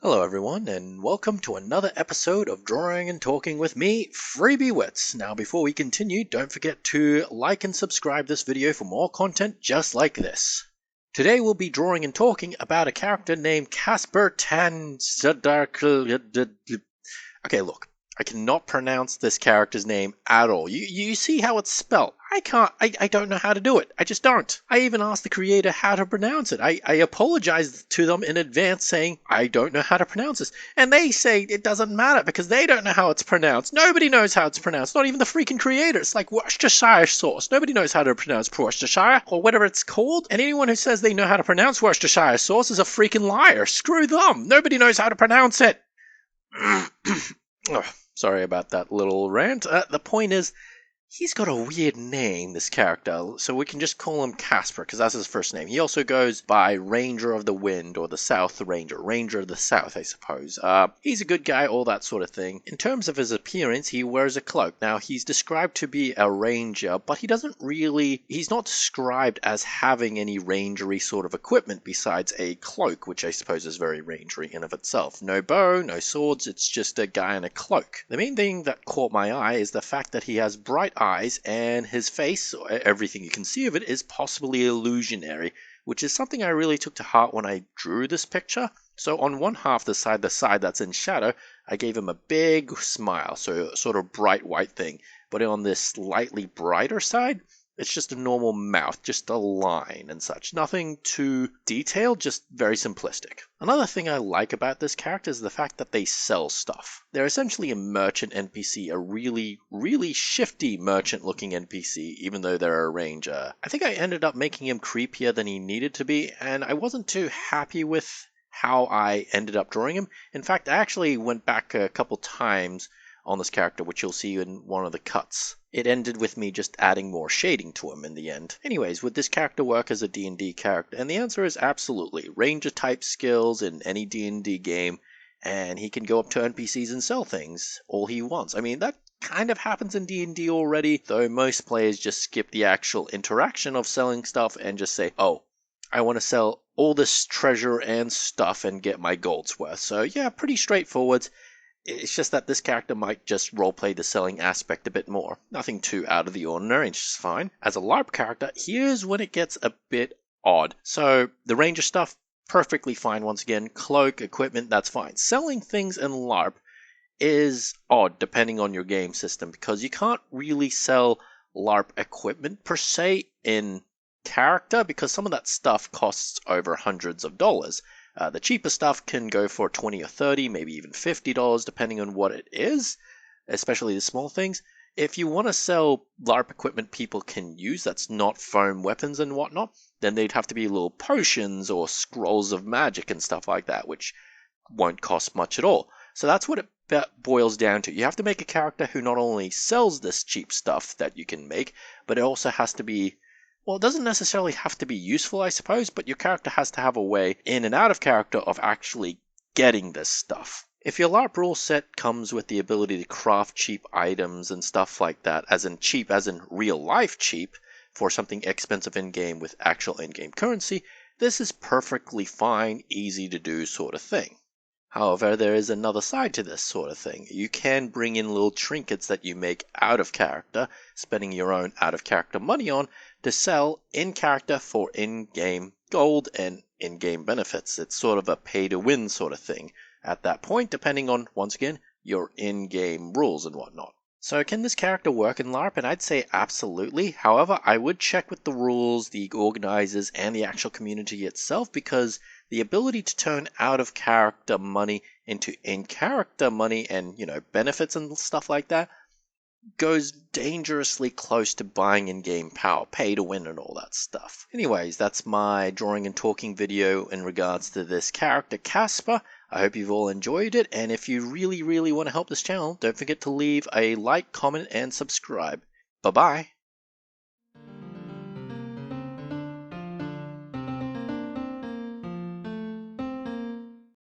Hello everyone, and welcome to another episode of Drawing and Talking with me, Freebie Wits. Now before we continue, don't forget to like and subscribe this video for more content just like this. Today we'll be drawing and talking about a character named Kasper Okay, look, I cannot pronounce this character's name at all. You see how it's spelled? I don't know how to do it. I just don't. I even asked the creator how to pronounce it. I apologized to them in advance saying, I don't know how to pronounce this. And they say it doesn't matter because they don't know how it's pronounced. Nobody knows how it's pronounced. Not even the freaking creator. It's like Worcestershire sauce. Nobody knows how to pronounce Worcestershire or whatever it's called. And anyone who says they know how to pronounce Worcestershire sauce is a freaking liar. Screw them. Nobody knows how to pronounce it. Oh, sorry about that little rant. The point is, he's got a weird name, this character, so we can just call him Kasper, because that's his first name. He also goes by Ranger of the Wind, or the South Ranger. Ranger of the South, I suppose. He's a good guy, all that sort of thing. In terms of his appearance, he wears a cloak. Now, he's described to be a ranger, but he's not described as having any rangery sort of equipment besides a cloak, which I suppose is very rangery in of itself. No bow, no swords, it's just a guy in a cloak. The main thing that caught my eye is the fact that he has bright eyes and his face, everything you can see of it, is possibly illusionary, which is something I really took to heart when I drew this picture. So on one half, the side that's in shadow, I gave him a big smile, so a sort of bright white thing. But on this slightly brighter side, it's just a normal mouth, just a line and such. Nothing too detailed, just very simplistic. Another thing I like about this character is the fact that they sell stuff. They're essentially a merchant NPC, a really, really shifty merchant-looking NPC, even though they're a ranger. I think I ended up making him creepier than he needed to be, and I wasn't too happy with how I ended up drawing him. In fact, I actually went back a couple times on this character, which you'll see in one of the cuts. It ended with me just adding more shading to him in the end. Anyways, would this character work as a D&D character? And the answer is absolutely. Ranger type skills in any D&D game, and he can go up to NPCs and sell things all he wants. I mean, that kind of happens in D&D already, though most players just skip the actual interaction of selling stuff and just say, oh, I want to sell all this treasure and stuff and get my gold's worth. So yeah, pretty straightforward. It's just that this character might just roleplay the selling aspect a bit more. Nothing too out of the ordinary, it's just fine. As a LARP character, here's when it gets a bit odd. So, the ranger stuff, perfectly fine once again. Cloak, equipment, that's fine. Selling things in LARP is odd depending on your game system, because you can't really sell LARP equipment per se in character, because some of that stuff costs over hundreds of dollars. The cheaper stuff can go for $20 or $30, maybe even $50, depending on what it is, especially the small things. If you want to sell LARP equipment people can use that's not foam weapons and whatnot, then they'd have to be little potions or scrolls of magic and stuff like that, which won't cost much at all. So that's what it boils down to. You have to make a character who not only sells this cheap stuff that you can make, but it also has to be, well, it doesn't necessarily have to be useful, I suppose, but your character has to have a way in and out of character of actually getting this stuff. If your LARP rule set comes with the ability to craft cheap items and stuff like that, as in cheap as in real life cheap, for something expensive in-game with actual in-game currency, this is perfectly fine, easy to do sort of thing. However, there is another side to this sort of thing. You can bring in little trinkets that you make out of character, spending your own out of character money on, to sell in character for in-game gold and in-game benefits. It's sort of a pay-to-win sort of thing at that point, depending on, once again, your in-game rules and whatnot. So can this character work in LARP? And I'd say absolutely. However, I would check with the rules, the organizers, and the actual community itself, because the ability to turn out of character money into in-character money and, benefits and stuff like that goes dangerously close to buying in-game power, pay to win and all that stuff. Anyways, that's my drawing and talking video in regards to this character, Kasper. I hope you've all enjoyed it, and if you really, really want to help this channel, don't forget to leave a like, comment, and subscribe. Bye-bye.